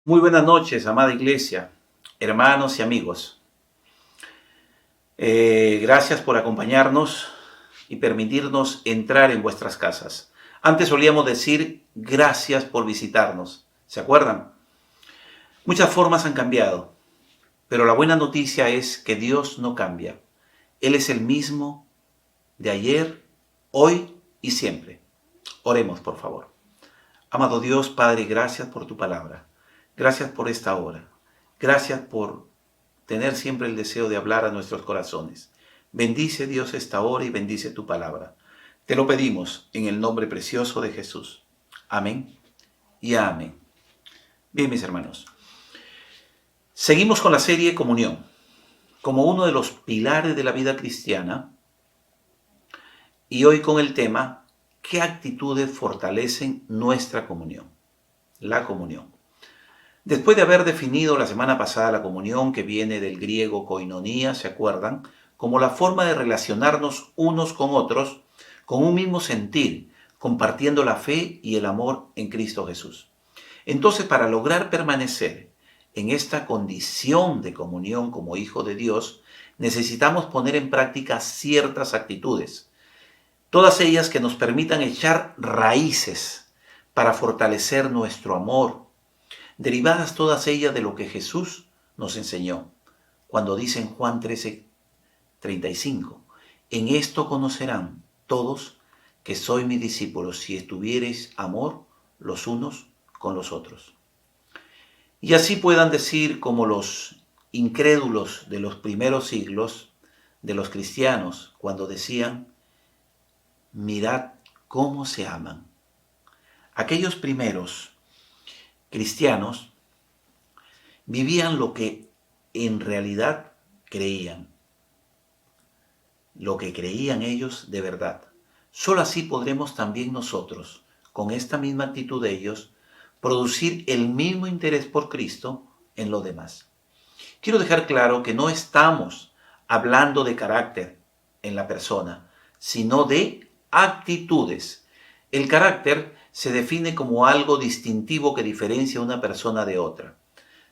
Muy buenas noches, amada iglesia, hermanos y amigos. Gracias por acompañarnos y permitirnos entrar en vuestras casas. Antes solíamos decir gracias por visitarnos, ¿se acuerdan? Muchas formas han cambiado, pero la buena noticia es que Dios no cambia. Él es el mismo de ayer, hoy y siempre. Oremos, por favor. Amado Dios, Padre, gracias por tu palabra. Gracias por esta hora. Gracias por tener siempre el deseo de hablar a nuestros corazones. Bendice, Dios, esta hora y bendice tu palabra. Te lo pedimos en el nombre precioso de Jesús. Amén y amén. Bien, mis hermanos. Seguimos con la serie Comunión. Como uno de los pilares de la vida cristiana. Y hoy con el tema, ¿qué actitudes fortalecen nuestra comunión? La comunión. Después de haber definido la semana pasada la comunión, que viene del griego koinonia, ¿se acuerdan? Como la forma de relacionarnos unos con otros, con un mismo sentir, compartiendo la fe y el amor en Cristo Jesús. Entonces, para lograr permanecer en esta condición de comunión como hijo de Dios, necesitamos poner en práctica ciertas actitudes, todas ellas que nos permitan echar raíces para fortalecer nuestro amor, derivadas todas ellas de lo que Jesús nos enseñó, cuando dice en Juan 13:35, en esto conocerán todos que sois mis discípulos, si tuviereis amor los unos con los otros. Y así puedan decir como los incrédulos de los primeros siglos, de los cristianos, cuando decían, mirad cómo se aman. Aquellos primeros cristianos vivían lo que en realidad creían, lo que creían ellos de verdad. Solo así podremos también nosotros, con esta misma actitud de ellos, producir el mismo interés por Cristo en los demás. Quiero dejar claro que no estamos hablando de carácter en la persona, sino de actitudes. El carácter se define como algo distintivo que diferencia a una persona de otra.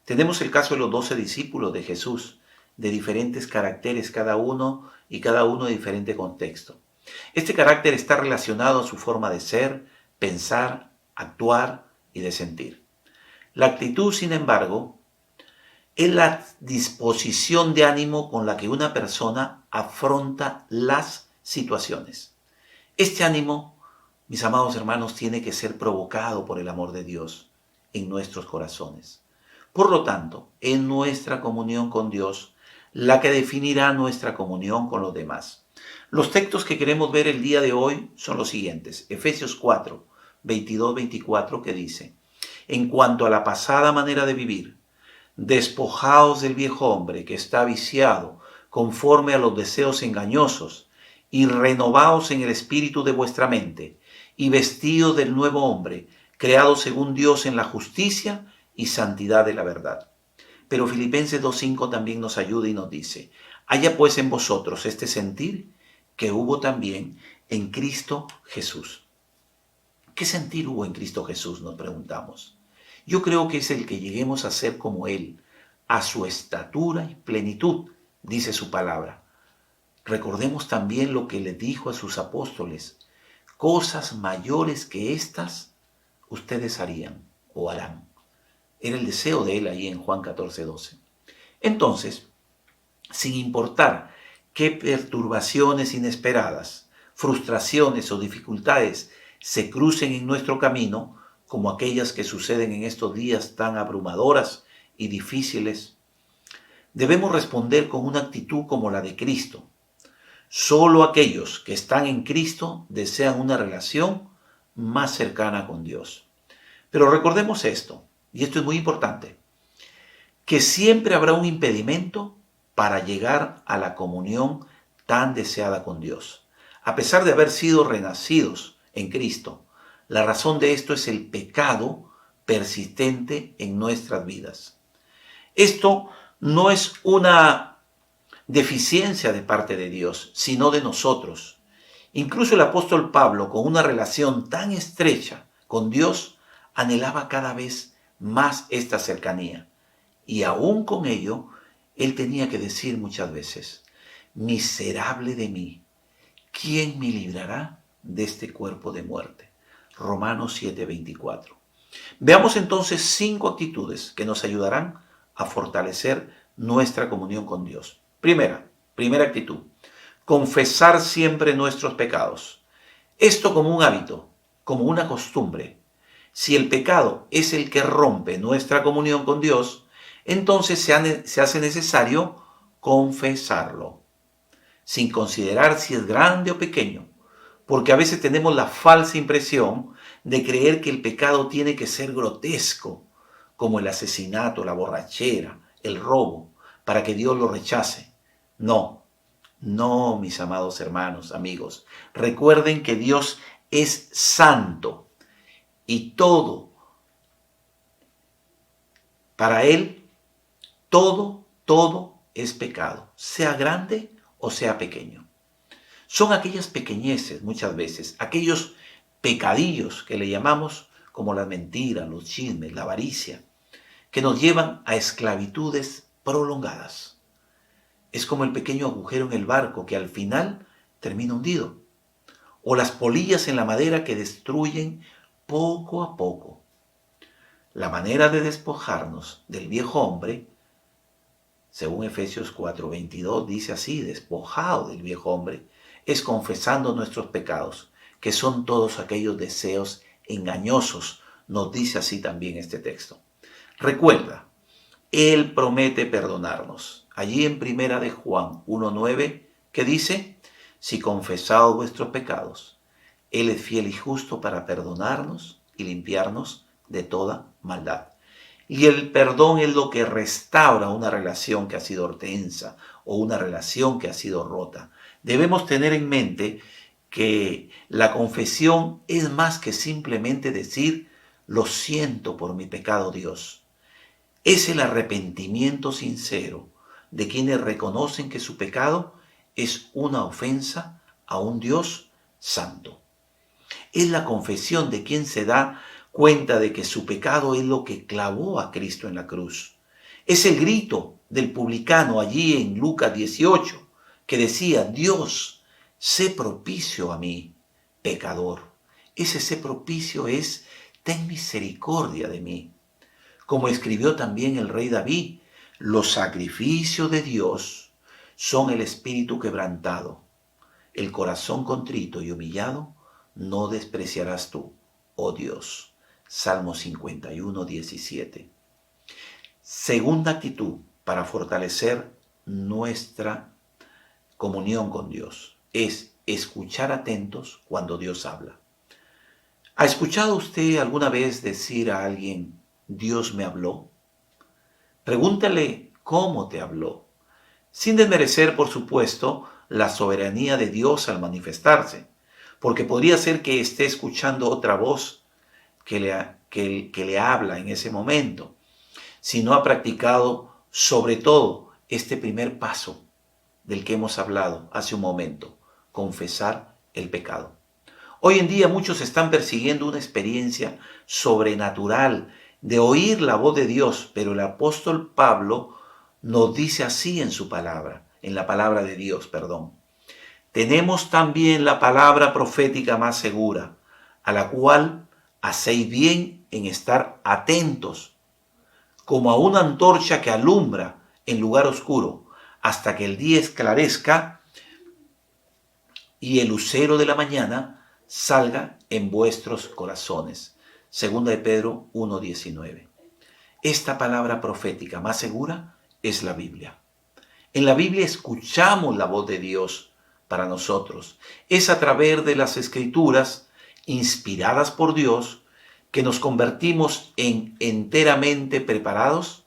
Tenemos el caso de los 12 discípulos de Jesús, de diferentes caracteres cada uno de diferente contexto. Este carácter está relacionado a su forma de ser, pensar, actuar y de sentir. La actitud, sin embargo, es la disposición de ánimo con la que una persona afronta las situaciones. Este ánimo, mis amados hermanos, tiene que ser provocado por el amor de Dios en nuestros corazones. Por lo tanto, es nuestra comunión con Dios la que definirá nuestra comunión con los demás. Los textos que queremos ver el día de hoy son los siguientes. Efesios 4, 22-24, que dice, en cuanto a la pasada manera de vivir, despojaos del viejo hombre que está viciado conforme a los deseos engañosos y renovaos en el espíritu de vuestra mente y vestidos del nuevo hombre, creado según Dios en la justicia y santidad de la verdad. Pero Filipenses 2:5 también nos ayuda y nos dice, haya pues en vosotros este sentir que hubo también en Cristo Jesús. ¿Qué sentir hubo en Cristo Jesús?, nos preguntamos. Yo creo que es el que lleguemos a ser como Él, a su estatura y plenitud, dice su palabra. Recordemos también lo que le dijo a sus apóstoles, cosas mayores que estas ustedes harían o harán. Era el deseo de Él ahí en Juan 14:12. Entonces, sin importar qué perturbaciones inesperadas, frustraciones o dificultades se crucen en nuestro camino, como aquellas que suceden en estos días tan abrumadoras y difíciles, debemos responder con una actitud como la de Cristo. Solo aquellos que están en Cristo desean una relación más cercana con Dios. Pero recordemos esto, y esto es muy importante, que siempre habrá un impedimento para llegar a la comunión tan deseada con Dios. A pesar de haber sido renacidos en Cristo, la razón de esto es el pecado persistente en nuestras vidas. Esto no es una deficiencia de parte de Dios, sino de nosotros. Incluso el apóstol Pablo, con una relación tan estrecha con Dios, anhelaba cada vez más esta cercanía. Y aún con ello, él tenía que decir muchas veces, miserable de mí, ¿quién me librará de este cuerpo de muerte? Romanos 7:24. Veamos entonces 5 actitudes que nos ayudarán a fortalecer nuestra comunión con Dios. Primera actitud, confesar siempre nuestros pecados. Esto como un hábito, como una costumbre. Si el pecado es el que rompe nuestra comunión con Dios, entonces se hace necesario confesarlo, sin considerar si es grande o pequeño, porque a veces tenemos la falsa impresión de creer que el pecado tiene que ser grotesco, como el asesinato, la borrachera, el robo, para que Dios lo rechace. No, no, mis amados hermanos, amigos. Recuerden que Dios es santo y todo, para Él, todo es pecado, sea grande o sea pequeño. Son aquellas pequeñeces muchas veces, aquellos pecadillos que le llamamos como las mentiras, los chismes, la avaricia, que nos llevan a esclavitudes prolongadas. Es como el pequeño agujero en el barco que al final termina hundido, o las polillas en la madera que destruyen poco a poco. La manera de despojarnos del viejo hombre, según Efesios 4:22, dice así, despojado del viejo hombre, es confesando nuestros pecados, que son todos aquellos deseos engañosos, nos dice así también este texto. Recuerda, Él promete perdonarnos. Allí en primera de Juan 1:9, que dice, si confesaos vuestros pecados, Él es fiel y justo para perdonarnos y limpiarnos de toda maldad. Y el perdón es lo que restaura una relación que ha sido tensa o una relación que ha sido rota. Debemos tener en mente que la confesión es más que simplemente decir, lo siento por mi pecado, Dios. Es el arrepentimiento sincero de quienes reconocen que su pecado es una ofensa a un Dios santo. Es la confesión de quien se da cuenta de que su pecado es lo que clavó a Cristo en la cruz. Es el grito del publicano allí en Lucas 18, que decía, Dios, sé propicio a mí, pecador. Ese sé propicio es, ten misericordia de mí. Como escribió también el rey David, los sacrificios de Dios son el espíritu quebrantado, el corazón contrito y humillado, no despreciarás tú, oh Dios. Salmo 51:17. Segunda actitud para fortalecer nuestra comunión con Dios es escuchar atentos cuando Dios habla. ¿Ha escuchado usted alguna vez decir a alguien, Dios me habló? Pregúntale cómo te habló, sin desmerecer, por supuesto, la soberanía de Dios al manifestarse, porque podría ser que esté escuchando otra voz que le habla en ese momento, si no ha practicado sobre todo este primer paso del que hemos hablado hace un momento, confesar el pecado. Hoy en día muchos están persiguiendo una experiencia sobrenatural de oír la voz de Dios, pero el apóstol Pablo nos dice así en su palabra, en la palabra de Dios, perdón. Tenemos también la palabra profética más segura, a la cual hacéis bien en estar atentos, como a una antorcha que alumbra en lugar oscuro, hasta que el día esclarezca y el lucero de la mañana salga en vuestros corazones. Segunda de Pedro 1:19. Esta palabra profética más segura es la Biblia. En la Biblia escuchamos la voz de Dios para nosotros. Es a través de las Escrituras inspiradas por Dios que nos convertimos en enteramente preparados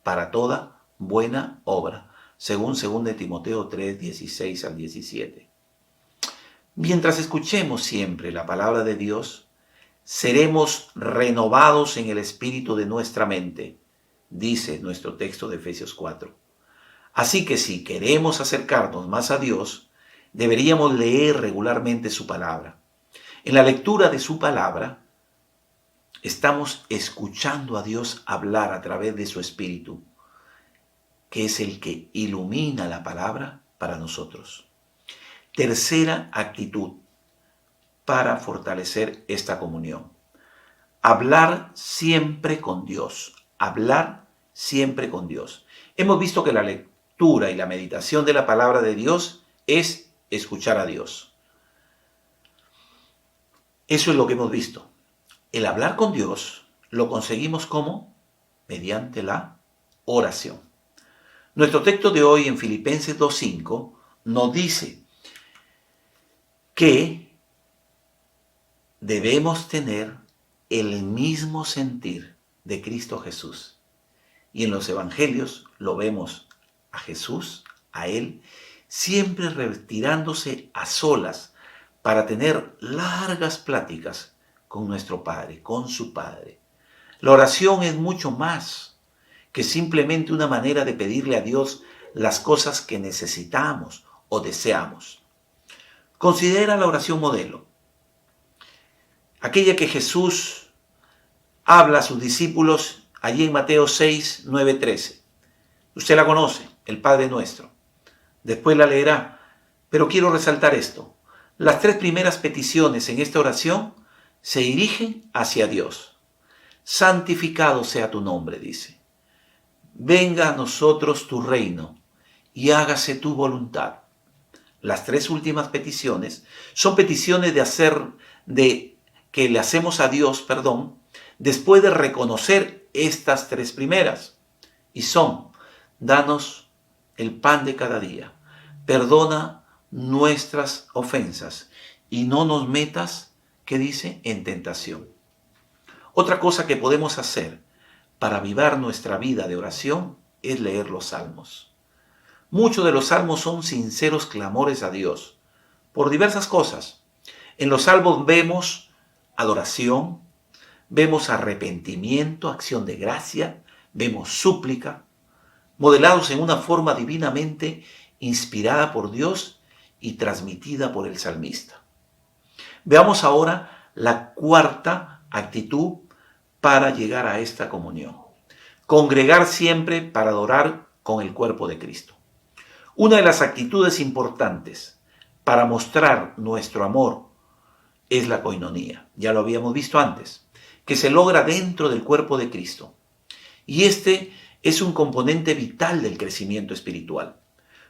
para toda buena obra, según 2 Timoteo 3:16-17. Mientras escuchemos siempre la palabra de Dios, seremos renovados en el espíritu de nuestra mente, dice nuestro texto de Efesios 4. Así que si queremos acercarnos más a Dios, deberíamos leer regularmente su palabra. En la lectura de su palabra, estamos escuchando a Dios hablar a través de su Espíritu, que es el que ilumina la palabra para nosotros. Tercera actitud para fortalecer esta comunión. Hablar siempre con Dios. Hablar siempre con Dios. Hemos visto que la lectura y la meditación de la palabra de Dios es escuchar a Dios. Eso es lo que hemos visto. El hablar con Dios lo conseguimos ¿cómo? Mediante la oración. Nuestro texto de hoy en Filipenses 2:5 nos dice que debemos tener el mismo sentir de Cristo Jesús. Y en los evangelios lo vemos a Jesús, a Él, siempre retirándose a solas para tener largas pláticas con nuestro Padre, con su Padre. La oración es mucho más que simplemente una manera de pedirle a Dios las cosas que necesitamos o deseamos. Considera la oración modelo, aquella que Jesús habla a sus discípulos allí en Mateo 6, 9, 13. Usted la conoce, el Padre Nuestro. Después la leerá, pero quiero resaltar esto. Las tres primeras peticiones en esta oración se dirigen hacia Dios. Santificado sea tu nombre, dice. Venga a nosotros tu reino y hágase tu voluntad. Las tres últimas peticiones son peticiones que le hacemos a Dios, después de reconocer estas tres primeras. Y son, danos el pan de cada día, perdona nuestras ofensas y no nos metas, ¿qué dice? En tentación. Otra cosa que podemos hacer para avivar nuestra vida de oración es leer los salmos. Muchos de los salmos son sinceros clamores a Dios por diversas cosas. En los salmos vemos adoración, vemos arrepentimiento, acción de gracia, vemos súplica, modelados en una forma divinamente inspirada por Dios y transmitida por el salmista. Veamos ahora la cuarta actitud para llegar a esta comunión. Congregar siempre para adorar con el cuerpo de Cristo. Una de las actitudes importantes para mostrar nuestro amor es la coinonía. Ya lo habíamos visto antes, que se logra dentro del cuerpo de Cristo. Y este es un componente vital del crecimiento espiritual.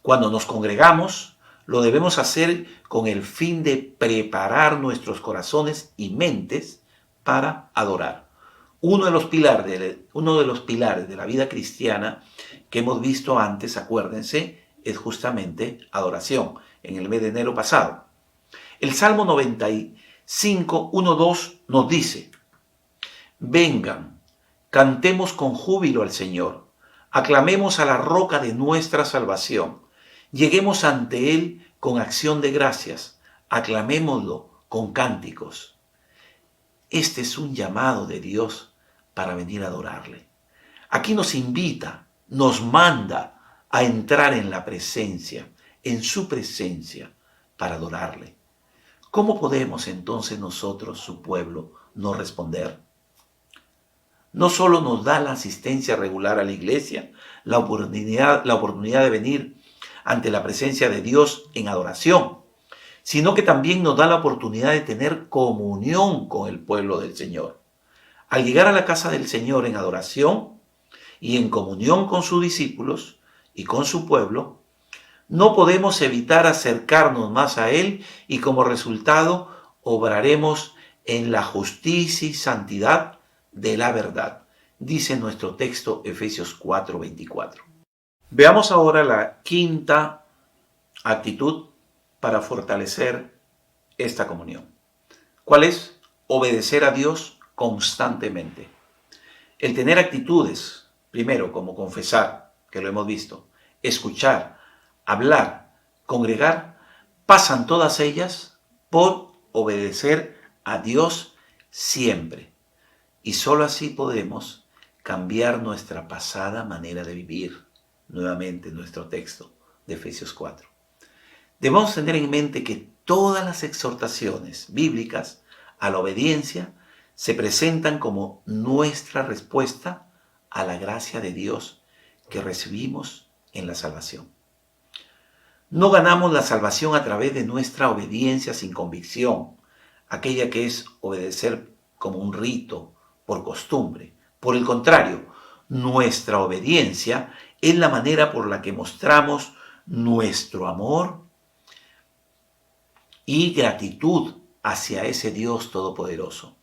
Cuando nos congregamos, lo debemos hacer con el fin de preparar nuestros corazones y mentes para adorar. Uno de los pilares de la vida cristiana que hemos visto antes, acuérdense, es justamente adoración, en el mes de enero pasado. El Salmo 95, 1, 2 nos dice: vengan, cantemos con júbilo al Señor, aclamemos a la roca de nuestra salvación, lleguemos ante Él con acción de gracias, aclamémoslo con cánticos. Este es un llamado de Dios para venir a adorarle. Aquí nos invita, nos manda a entrar en la presencia, en su presencia, para adorarle. ¿Cómo podemos entonces nosotros, su pueblo, no responder? No solo nos da la asistencia regular a la iglesia, la oportunidad de venir ante la presencia de Dios en adoración, sino que también nos da la oportunidad de tener comunión con el pueblo del Señor. Al llegar a la casa del Señor en adoración y en comunión con sus discípulos y con su pueblo, no podemos evitar acercarnos más a Él y como resultado obraremos en la justicia y santidad de la verdad, dice nuestro texto Efesios 4:24. Veamos ahora la quinta actitud para fortalecer esta comunión. ¿Cuál es? Obedecer a Dios constantemente. El tener actitudes, primero como confesar, que lo hemos visto, escuchar, hablar, congregar, pasan todas ellas por obedecer a Dios siempre. Y sólo así podemos cambiar nuestra pasada manera de vivir. Nuevamente nuestro texto de Efesios 4. Debemos tener en mente que todas las exhortaciones bíblicas a la obediencia se presentan como nuestra respuesta a la gracia de Dios que recibimos en la salvación. No ganamos la salvación a través de nuestra obediencia sin convicción, aquella que es obedecer como un rito, por costumbre. Por el contrario, nuestra obediencia es la manera por la que mostramos nuestro amor y gratitud hacia ese Dios todopoderoso.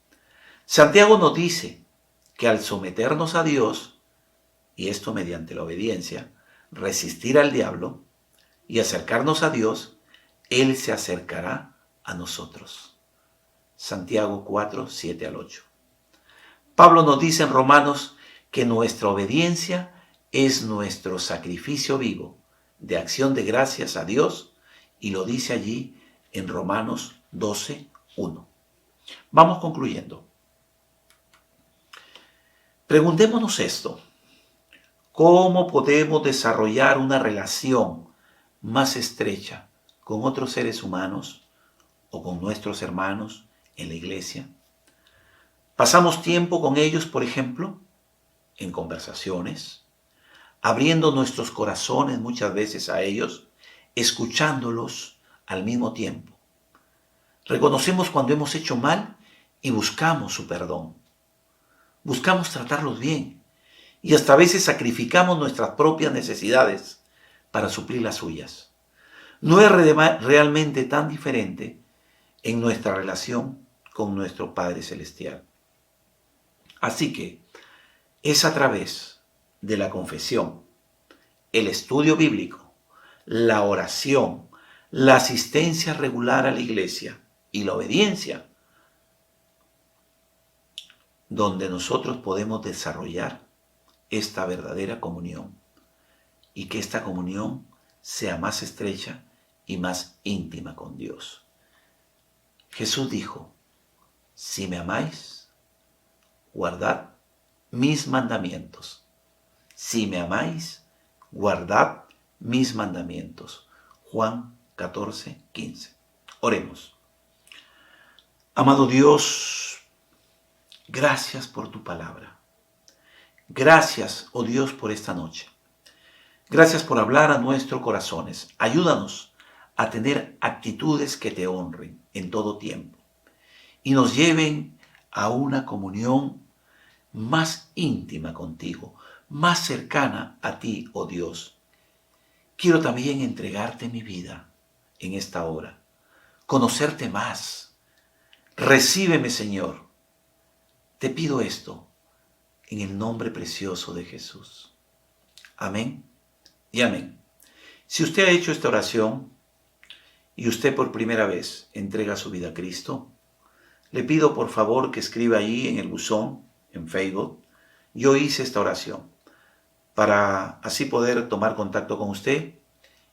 Santiago nos dice que al someternos a Dios, y esto mediante la obediencia, resistir al diablo y acercarnos a Dios, Él se acercará a nosotros. Santiago 4, 7 al 8. Pablo nos dice en Romanos que nuestra obediencia es nuestro sacrificio vivo de acción de gracias a Dios, y lo dice allí en Romanos 12, 1. Vamos concluyendo. Preguntémonos esto: ¿cómo podemos desarrollar una relación más estrecha con otros seres humanos o con nuestros hermanos en la iglesia? ¿Pasamos tiempo con ellos, por ejemplo, en conversaciones, abriendo nuestros corazones muchas veces a ellos, escuchándolos al mismo tiempo? Reconocemos cuando hemos hecho mal y buscamos su perdón. Buscamos tratarlos bien y hasta a veces sacrificamos nuestras propias necesidades para suplir las suyas. No es realmente tan diferente en nuestra relación con nuestro Padre Celestial. Así que es a través de la confesión, el estudio bíblico, la oración, la asistencia regular a la iglesia y la obediencia donde nosotros podemos desarrollar esta verdadera comunión, y que esta comunión sea más estrecha y más íntima con Dios. Jesús dijo: si me amáis, guardad mis mandamientos. Si me amáis, guardad mis mandamientos. Juan 14, 15. Oremos. Amado Dios, gracias por tu palabra. Gracias, oh Dios, por esta noche. Gracias por hablar a nuestros corazones. Ayúdanos a tener actitudes que te honren en todo tiempo y nos lleven a una comunión más íntima contigo, más cercana a ti, oh Dios. Quiero también entregarte mi vida en esta hora, conocerte más. Recíbeme, Señor. Te pido esto en el nombre precioso de Jesús. Amén y amén. Si usted ha hecho esta oración y usted por primera vez entrega su vida a Cristo, le pido por favor que escriba ahí en el buzón, en Facebook: yo hice esta oración, para así poder tomar contacto con usted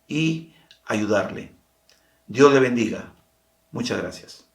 y ayudarle. Dios le bendiga. Muchas gracias.